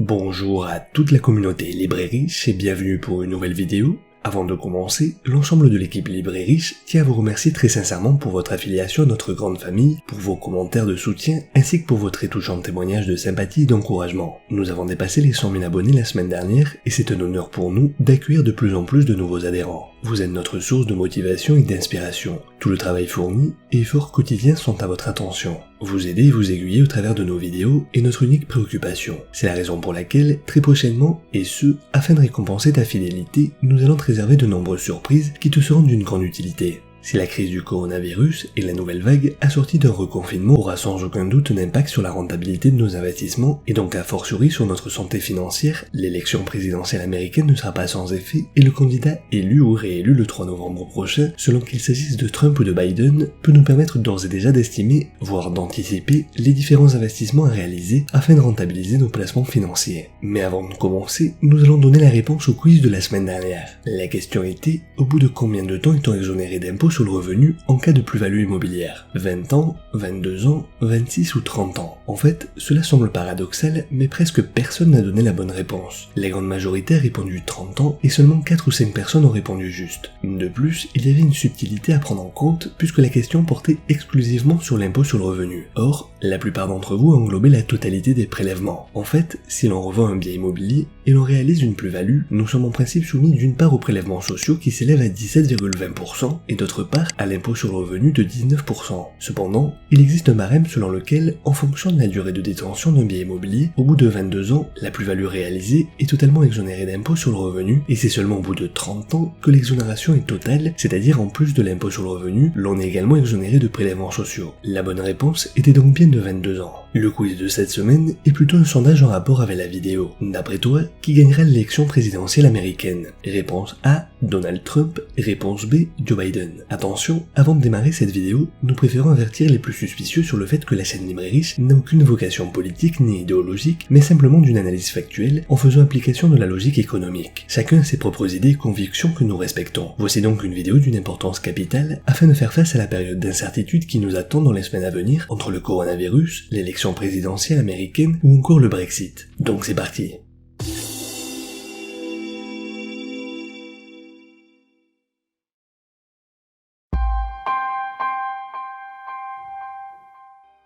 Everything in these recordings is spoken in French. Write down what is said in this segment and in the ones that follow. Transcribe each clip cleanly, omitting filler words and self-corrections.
Bonjour à toute la communauté Libre et Riche et bienvenue pour une nouvelle vidéo. Avant de commencer, l'ensemble de l'équipe Libre et Riche tient à vous remercier très sincèrement pour votre affiliation à notre grande famille, pour vos commentaires de soutien, ainsi que pour vos très touchants témoignages de sympathie et d'encouragement. Nous avons dépassé les 100 000 abonnés la semaine dernière et c'est un honneur pour nous d'accueillir de plus en plus de nouveaux adhérents. Vous êtes notre source de motivation et d'inspiration. Tout le travail fourni et efforts quotidiens sont à votre attention. Vous aider et vous aiguiller au travers de nos vidéos est notre unique préoccupation. C'est la raison pour laquelle, très prochainement, et ce, afin de récompenser ta fidélité, nous allons te réserver de nombreuses surprises qui te seront d'une grande utilité. Si la crise du coronavirus et la nouvelle vague assortie d'un reconfinement aura sans aucun doute un impact sur la rentabilité de nos investissements et donc a fortiori sur notre santé financière, l'élection présidentielle américaine ne sera pas sans effet et le candidat élu ou réélu le 3 novembre prochain, selon qu'il s'agisse de Trump ou de Biden, peut nous permettre d'ores et déjà d'estimer, voire d'anticiper, les différents investissements à réaliser afin de rentabiliser nos placements financiers. Mais avant de commencer, nous allons donner la réponse au quiz de la semaine dernière. La question était, au bout de combien de temps est-on exonéré d'impôts sur le revenu en cas de plus-value immobilière? 20 ans, 22 ans, 26 ou 30 ans? En fait, cela semble paradoxal, mais presque personne n'a donné la bonne réponse. La grande majorité a répondu 30 ans et seulement 4 ou 5 personnes ont répondu juste. De plus, il y avait une subtilité à prendre en compte puisque la question portait exclusivement sur l'impôt sur le revenu. Or, la plupart d'entre vous englobaient la totalité des prélèvements. En fait, si l'on revend un bien immobilier et l'on réalise une plus-value, nous sommes en principe soumis d'une part aux prélèvements sociaux qui s'élèvent à 17,20% et d'autre part à l'impôt sur le revenu de 19%. Cependant, il existe un barème selon lequel, en fonction de la durée de détention d'un bien immobilier, au bout de 22 ans, la plus-value réalisée est totalement exonérée d'impôt sur le revenu et c'est seulement au bout de 30 ans que l'exonération est totale, c'est-à-dire en plus de l'impôt sur le revenu, l'on est également exonéré de prélèvements sociaux. La bonne réponse était donc bien de 22 ans. Le quiz de cette semaine est plutôt un sondage en rapport avec la vidéo. D'après toi, qui gagnera l'élection présidentielle américaine? Réponse A, Donald Trump. Réponse B, Joe Biden. Attention, avant de démarrer cette vidéo, nous préférons avertir les plus suspicieux sur le fait que la chaîne Libre et Riche n'a aucune vocation politique ni idéologique, mais simplement d'une analyse factuelle en faisant application de la logique économique. Chacun a ses propres idées et convictions que nous respectons. Voici donc une vidéo d'une importance capitale afin de faire face à la période d'incertitude qui nous attend dans les semaines à venir entre le coronavirus, l'élection présidentielle américaine ou encore le Brexit. Donc c'est parti.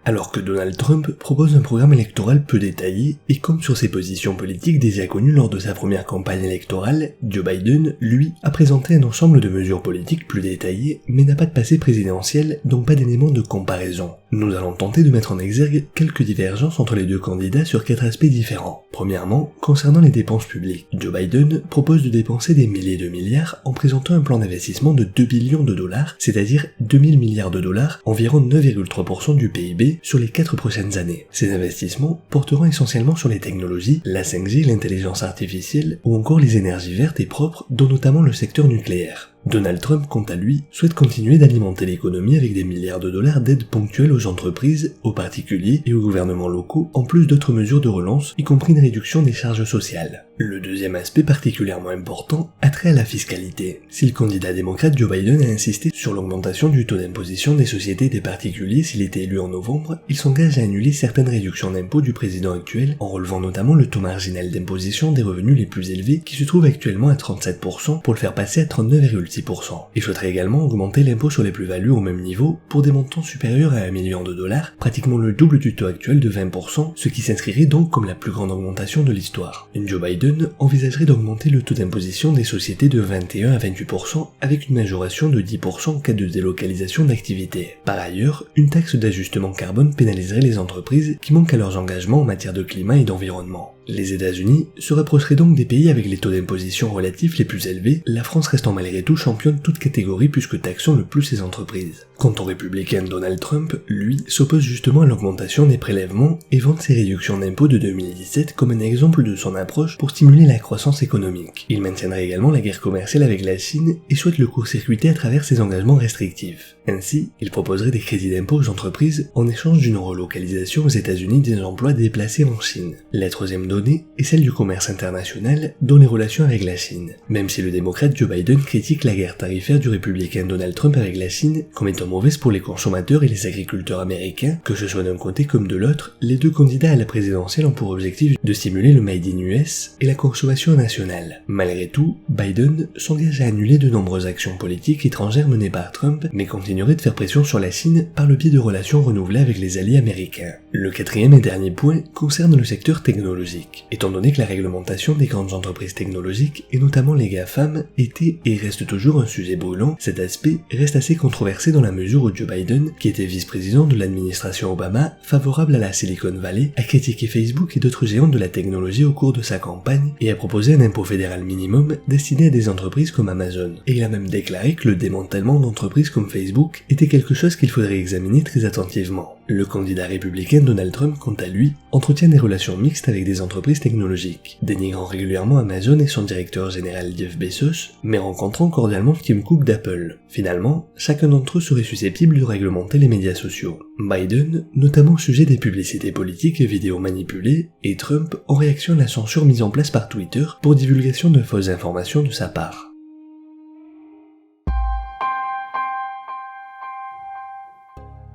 Alors que Donald Trump propose un programme électoral peu détaillé, et comme sur ses positions politiques déjà connues lors de sa première campagne électorale, Joe Biden, lui, a présenté un ensemble de mesures politiques plus détaillées, mais n'a pas de passé présidentiel, donc pas d'éléments de comparaison. Nous allons tenter de mettre en exergue quelques divergences entre les deux candidats sur 4 aspects différents. Premièrement, concernant les dépenses publiques, Joe Biden propose de dépenser des milliers de milliards en présentant un plan d'investissement de 2 billions de dollars, c'est-à-dire 2000 milliards de dollars, environ 9,3% du PIB, sur les 4 prochaines années. Ces investissements porteront essentiellement sur les technologies, la 5G, l'intelligence artificielle ou encore les énergies vertes et propres, dont notamment le secteur nucléaire. Donald Trump, quant à lui, souhaite continuer d'alimenter l'économie avec des milliards de dollars d'aides ponctuelles aux entreprises, aux particuliers et aux gouvernements locaux, en plus d'autres mesures de relance, y compris une réduction des charges sociales. Le deuxième aspect particulièrement important a trait à la fiscalité. Si le candidat démocrate Joe Biden a insisté sur l'augmentation du taux d'imposition des sociétés et des particuliers s'il était élu en novembre, il s'engage à annuler certaines réductions d'impôts du président actuel, en relevant notamment le taux marginal d'imposition des revenus les plus élevés qui se trouve actuellement à 37% pour le faire passer à 39,6%. Il souhaiterait également augmenter l'impôt sur les plus-values au même niveau pour des montants supérieurs à 1 million de dollars, pratiquement le double du taux actuel de 20%, ce qui s'inscrirait donc comme la plus grande augmentation de l'histoire. Joe Biden envisagerait d'augmenter le taux d'imposition des sociétés de 21 à 28% avec une majoration de 10% en cas de délocalisation d'activité. Par ailleurs, une taxe d'ajustement carbone pénaliserait les entreprises qui manquent à leurs engagements en matière de climat et d'environnement. Les États-Unis se rapprocheraient donc des pays avec les taux d'imposition relatifs les plus élevés, la France restant malgré tout championne toute catégorie puisque taxons le plus ces entreprises. Quant au républicain Donald Trump, lui, s'oppose justement à l'augmentation des prélèvements et vante ses réductions d'impôts de 2017 comme un exemple de son approche pour stimuler la croissance économique. Il maintiendrait également la guerre commerciale avec la Chine et souhaite le court-circuiter à travers ses engagements restrictifs. Ainsi, il proposerait des crédits d'impôt aux entreprises en échange d'une relocalisation aux États-Unis des emplois déplacés en Chine. La troisième donnée est celle du commerce international, dont les relations avec la Chine. Même si le démocrate Joe Biden critique la guerre tarifaire du républicain Donald Trump avec la Chine comme étant mauvaise pour les consommateurs et les agriculteurs américains, que ce soit d'un côté comme de l'autre, les deux candidats à la présidentielle ont pour objectif de stimuler le Made in US et la consommation nationale. Malgré tout, Biden s'engage à annuler de nombreuses actions politiques étrangères menées par Trump, mais continuerait de faire pression sur la Chine par le biais de relations renouvelées avec les alliés américains. Le quatrième et dernier point concerne le secteur technologique. Étant donné que la réglementation des grandes entreprises technologiques, et notamment les GAFAM, était et reste toujours un sujet brûlant, cet aspect reste assez controversé dans la mesure où Joe Biden, qui était vice-président de l'administration Obama, favorable à la Silicon Valley, a critiqué Facebook et d'autres géants de la technologie au cours de sa campagne et a proposé un impôt fédéral minimum destiné à des entreprises comme Amazon. Et il a même déclaré que le démantèlement d'entreprises comme Facebook était quelque chose qu'il faudrait examiner très attentivement. Le candidat républicain Donald Trump, quant à lui, entretient des relations mixtes avec des entreprises technologiques, dénigrant régulièrement Amazon et son directeur général Jeff Bezos, mais rencontrant cordialement Tim Cook d'Apple. Finalement, chacun d'entre eux serait susceptible de réglementer les médias sociaux. Biden, notamment au sujet des publicités politiques et vidéos manipulées, et Trump en réaction à la censure mise en place par Twitter pour divulgation de fausses informations de sa part.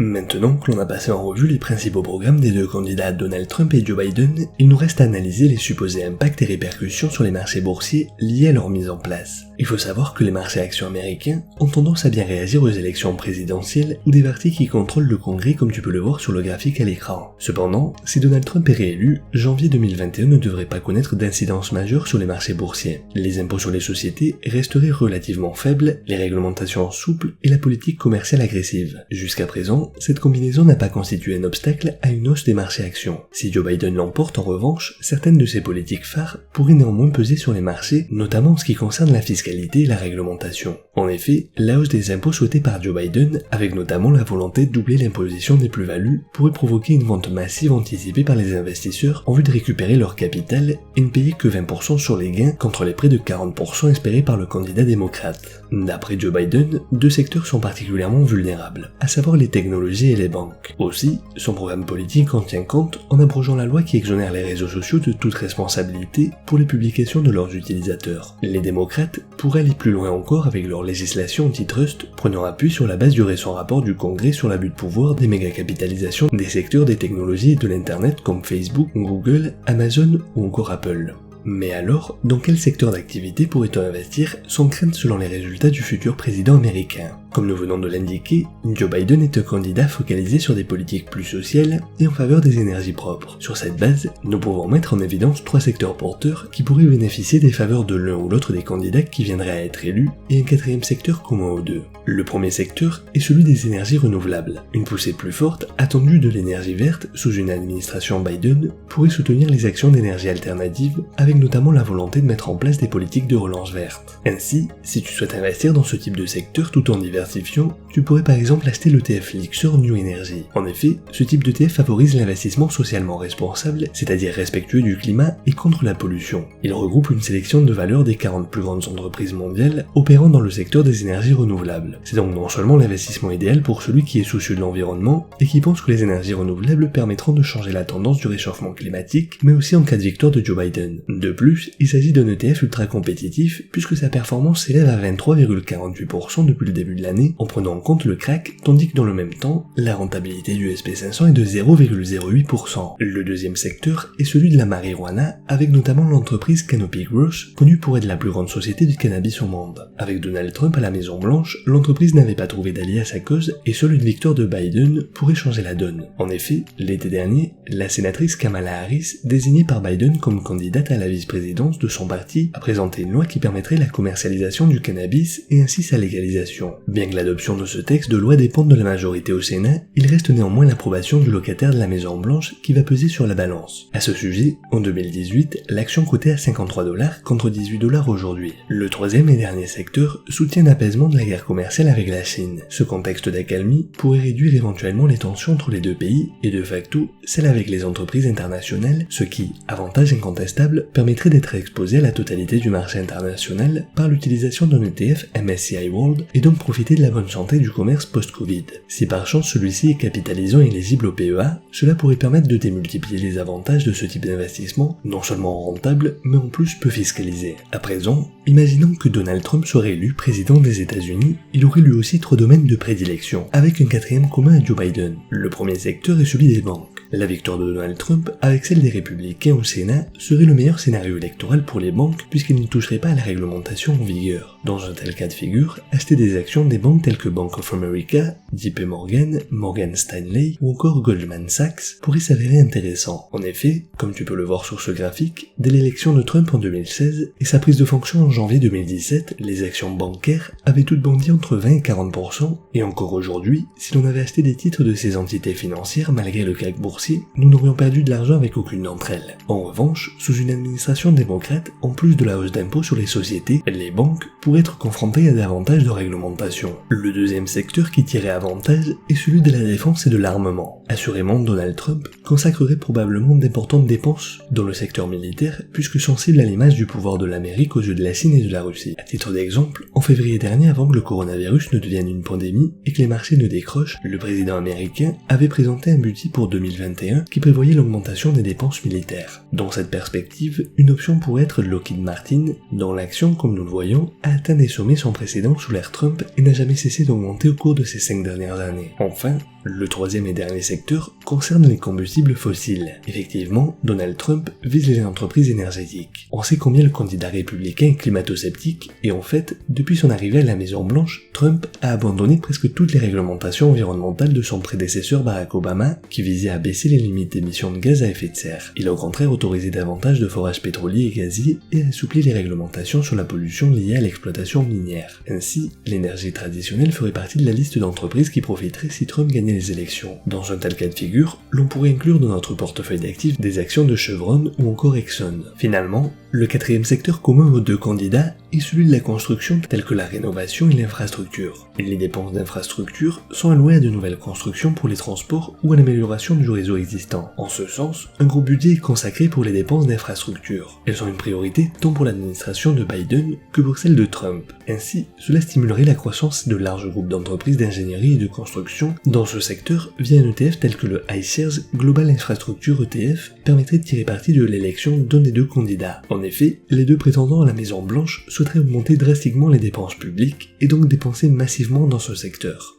Maintenant que l'on a passé en revue les principaux programmes des deux candidats Donald Trump et Joe Biden, il nous reste à analyser les supposés impacts et répercussions sur les marchés boursiers liés à leur mise en place. Il faut savoir que les marchés actions américains ont tendance à bien réagir aux élections présidentielles ou des partis qui contrôlent le Congrès comme tu peux le voir sur le graphique à l'écran. Cependant, si Donald Trump est réélu, janvier 2021 ne devrait pas connaître d'incidence majeure sur les marchés boursiers. Les impôts sur les sociétés resteraient relativement faibles, les réglementations souples et la politique commerciale agressive. Jusqu'à présent, cette combinaison n'a pas constitué un obstacle à une hausse des marchés actions. Si Joe Biden l'emporte en revanche, certaines de ses politiques phares pourraient néanmoins peser sur les marchés, notamment en ce qui concerne la fiscalité et la réglementation. En effet, la hausse des impôts souhaitée par Joe Biden, avec notamment la volonté de doubler l'imposition des plus-values, pourrait provoquer une vente massive anticipée par les investisseurs en vue de récupérer leur capital et ne payer que 20% sur les gains contre les près de 40% espérés par le candidat démocrate. D'après Joe Biden, deux secteurs sont particulièrement vulnérables, à savoir les technologies et les banques. Aussi, son programme politique en tient compte en abrogeant la loi qui exonère les réseaux sociaux de toute responsabilité pour les publications de leurs utilisateurs. Les démocrates pourraient aller plus loin encore avec leur législation antitrust, prenant appui sur la base du récent rapport du Congrès sur l'abus de pouvoir des méga-capitalisations des secteurs des technologies et de l'internet comme Facebook, Google, Amazon ou encore Apple. Mais alors, dans quel secteur d'activité pourrait-on investir sans crainte selon les résultats du futur président américain ? Comme nous venons de l'indiquer, Joe Biden est un candidat focalisé sur des politiques plus sociales et en faveur des énergies propres. Sur cette base, nous pouvons mettre en évidence trois secteurs porteurs qui pourraient bénéficier des faveurs de l'un ou l'autre des candidats qui viendraient à être élus, et un quatrième secteur commun aux deux. Le premier secteur est celui des énergies renouvelables. Une poussée plus forte, attendue de l'énergie verte sous une administration Biden, pourrait soutenir les actions d'énergie alternatives, avec notamment la volonté de mettre en place des politiques de relance verte. Ainsi, si tu souhaites investir dans ce type de secteur tout en diversifiant, tu pourrais par exemple acheter l'ETF Lixor New Energy. En effet, ce type d'ETF favorise l'investissement socialement responsable, c'est-à-dire respectueux du climat et contre la pollution. Il regroupe une sélection de valeurs des 40 plus grandes entreprises mondiales opérant dans le secteur des énergies renouvelables. C'est donc non seulement l'investissement idéal pour celui qui est soucieux de l'environnement et qui pense que les énergies renouvelables permettront de changer la tendance du réchauffement climatique, mais aussi en cas de victoire de Joe Biden. De plus, il s'agit d'un ETF ultra compétitif puisque sa performance s'élève à 23,48% depuis le début de l'année en prenant en compte le crack, tandis que dans le même temps, la rentabilité du SP500 est de 0,08%. Le deuxième secteur est celui de la marijuana, avec notamment l'entreprise Canopy Growth, connue pour être la plus grande société du cannabis au monde. Avec Donald Trump à la Maison Blanche, l'entreprise n'avait pas trouvé d'allié à sa cause et seule une victoire de Biden pourrait changer la donne. En effet, l'été dernier, la sénatrice Kamala Harris, désignée par Biden comme candidate à la vice-présidence de son parti, a présenté une loi qui permettrait la commercialisation du cannabis et ainsi sa légalisation. Bien que l'adoption de ce texte de loi dépende de la majorité au Sénat, il reste néanmoins l'approbation du locataire de la Maison Blanche qui va peser sur la balance. À ce sujet, en 2018, l'action cotait à 53$ contre 18$ aujourd'hui. Le troisième et dernier secteur soutient l'apaisement de la guerre commerciale avec la Chine. Ce contexte d'accalmie pourrait réduire éventuellement les tensions entre les deux pays et de facto celles avec les entreprises internationales, ce qui, avantage incontestable, permettrait d'être exposé à la totalité du marché international par l'utilisation d'un ETF MSCI World et donc profiter profiter de la bonne santé du commerce post-Covid. Si par chance celui-ci est capitalisant et éligible au PEA, cela pourrait permettre de démultiplier les avantages de ce type d'investissement, non seulement rentable, mais en plus peu fiscalisé. À présent, imaginons que Donald Trump soit élu président des États-Unis, il aurait lui aussi 3 domaines de prédilection, avec un 4e commun à Joe Biden. Le premier secteur est celui des banques. La victoire de Donald Trump, avec celle des républicains au Sénat, serait le meilleur scénario électoral pour les banques puisqu'ils ne toucheraient pas à la réglementation en vigueur. Dans un tel cas de figure, acheter des actions des banques telles que Bank of America, JP Morgan, Morgan Stanley ou encore Goldman Sachs pourrait s'avérer intéressant. En effet, comme tu peux le voir sur ce graphique, dès l'élection de Trump en 2016 et sa prise de fonction en janvier 2017, les actions bancaires avaient toutes bondi entre 20 et 40%, et encore aujourd'hui, si l'on avait acheté des titres de ces entités financières malgré le CAC boursier, nous n'aurions perdu de l'argent avec aucune d'entre elles. En revanche, sous une administration démocrate, en plus de la hausse d'impôts sur les sociétés, les banques pourraient être confrontées à davantage de réglementation. Le deuxième secteur qui tirait avantage est celui de la défense et de l'armement. Assurément, Donald Trump consacrerait probablement d'importantes dépenses dans le secteur militaire puisque sensible à l'image du pouvoir de l'Amérique aux yeux de la Chine et de la Russie. À titre d'exemple, en février dernier, avant que le coronavirus ne devienne une pandémie et que les marchés ne décrochent, le président américain avait présenté un budget pour 2021 qui prévoyait l'augmentation des dépenses militaires. Dans cette perspective, une option pourrait être Lockheed Martin, dont l'action, comme nous le voyons, a atteint des sommets sans précédent sous l'ère Trump et n'a jamais cessé d'augmenter au cours de ces 5 dernières années. Enfin, le troisième et dernier secteur concerne les combustibles fossiles. Effectivement, Donald Trump vise les entreprises énergétiques. On sait combien le candidat républicain est climato-sceptique, et en fait, depuis son arrivée à la Maison-Blanche, Trump a abandonné presque toutes les réglementations environnementales de son prédécesseur Barack Obama, qui visait à baisser les limites d'émissions de gaz à effet de serre. Il a au contraire autorisé davantage de forages pétroliers et gaziers et assoupli les réglementations sur la pollution liée à l'exploitation minière. Ainsi, l'énergie traditionnelle ferait partie de la liste d'entreprises qui profiteraient si Trump gagnait les élections. Dans un tel cas de figure, l'on pourrait inclure dans notre portefeuille d'actifs des actions de Chevron ou encore Exxon. Finalement, le 4e secteur commun aux deux candidats est celui de la construction telle que la rénovation et l'infrastructure. Les dépenses d'infrastructure sont allouées à de nouvelles constructions pour les transports ou à l'amélioration du réseau existant. En ce sens, un gros budget est consacré pour les dépenses d'infrastructure. Elles sont une priorité tant pour l'administration de Biden que pour celle de Trump. Ainsi, cela stimulerait la croissance de larges groupes d'entreprises d'ingénierie et de construction dans ce secteur via un ETF tel que le iShares Global Infrastructure ETF permettrait de tirer parti de l'élection d'un des deux candidats. En effet, les deux prétendants à la Maison-Blanche souhaiteraient augmenter drastiquement les dépenses publiques et donc dépenser massivement dans ce secteur.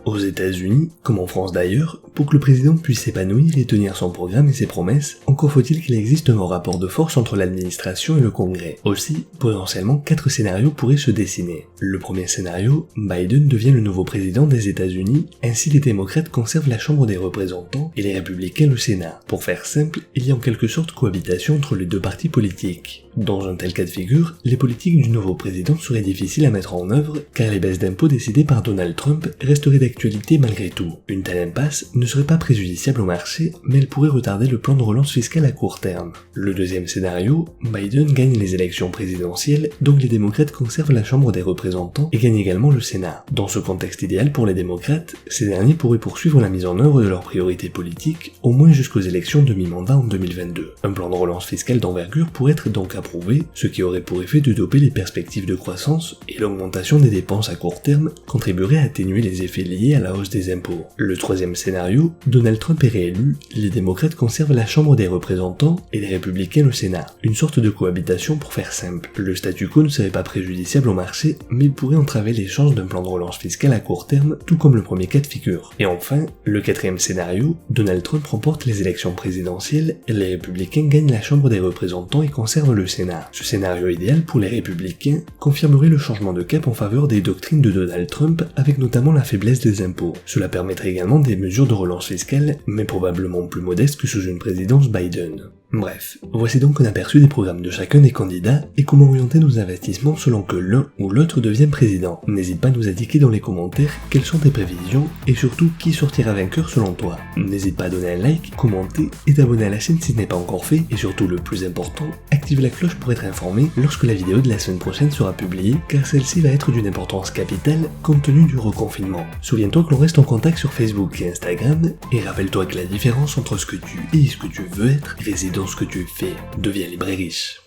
Aux États-Unis, comme en France d'ailleurs, pour que le président puisse s'épanouir et tenir son programme et ses promesses, encore faut-il qu'il existe un rapport de force entre l'administration et le Congrès. Aussi, potentiellement 4 scénarios pourraient se dessiner. Le premier scénario, Biden devient le nouveau président des États-Unis, ainsi les démocrates conservent la Chambre des représentants et les républicains le Sénat. Pour faire simple, il y a en quelque sorte cohabitation entre les deux partis politiques. Dans un tel cas de figure, les politiques du nouveau président seraient difficiles à mettre en œuvre car les baisses d'impôts décidées par Donald Trump resteraient d'actualité malgré tout. Une telle impasse ne serait pas préjudiciable au marché, mais elle pourrait retarder le plan de relance fiscale à court terme. Le deuxième scénario, Biden gagne les élections présidentielles, donc les démocrates conservent la Chambre des représentants et gagnent également le Sénat. Dans ce contexte idéal pour les démocrates, ces derniers pourraient poursuivre la mise en œuvre de leurs priorités politiques, au moins jusqu'aux élections de mi-mandat en 2022. Un plan de relance fiscale d'envergure pourrait être donc approuvé, ce qui aurait pour effet de doper les perspectives de croissance et l'augmentation des dépenses à court terme contribuerait à atténuer les effets liés à la hausse des impôts. Le troisième scénario, Donald Trump est réélu, les démocrates conservent la Chambre des représentants et les républicains le Sénat. Une sorte de cohabitation pour faire simple. Le statu quo ne serait pas préjudiciable au marché, mais il pourrait entraver les chances d'un plan de relance fiscale à court terme, tout comme le premier cas de figure. Et enfin, le quatrième scénario, Donald Trump remporte les élections présidentielles et les républicains gagnent la Chambre des représentants et conservent le Sénat. Ce scénario idéal pour les républicains confirmerait le changement de cap en faveur des doctrines de Donald Trump avec notamment la faiblesse des impôts. Cela permettrait également des mesures de relance fiscale, mais probablement plus modestes que sous une présidence Biden. Bref, voici donc un aperçu des programmes de chacun des candidats et comment orienter nos investissements selon que l'un ou l'autre devienne président. N'hésite pas à nous indiquer dans les commentaires quelles sont tes prévisions et surtout qui sortira vainqueur selon toi. N'hésite pas à donner un like, commenter et t'abonner à la chaîne si ce n'est pas encore fait et surtout le plus important, active la cloche pour être informé lorsque la vidéo de la semaine prochaine sera publiée car celle-ci va être d'une importance capitale compte tenu du reconfinement. Souviens-toi que l'on reste en contact sur Facebook et Instagram et rappelle-toi que la différence entre ce que tu es et ce que tu veux être réside dans ce que tu fais. Deviens libre et riche.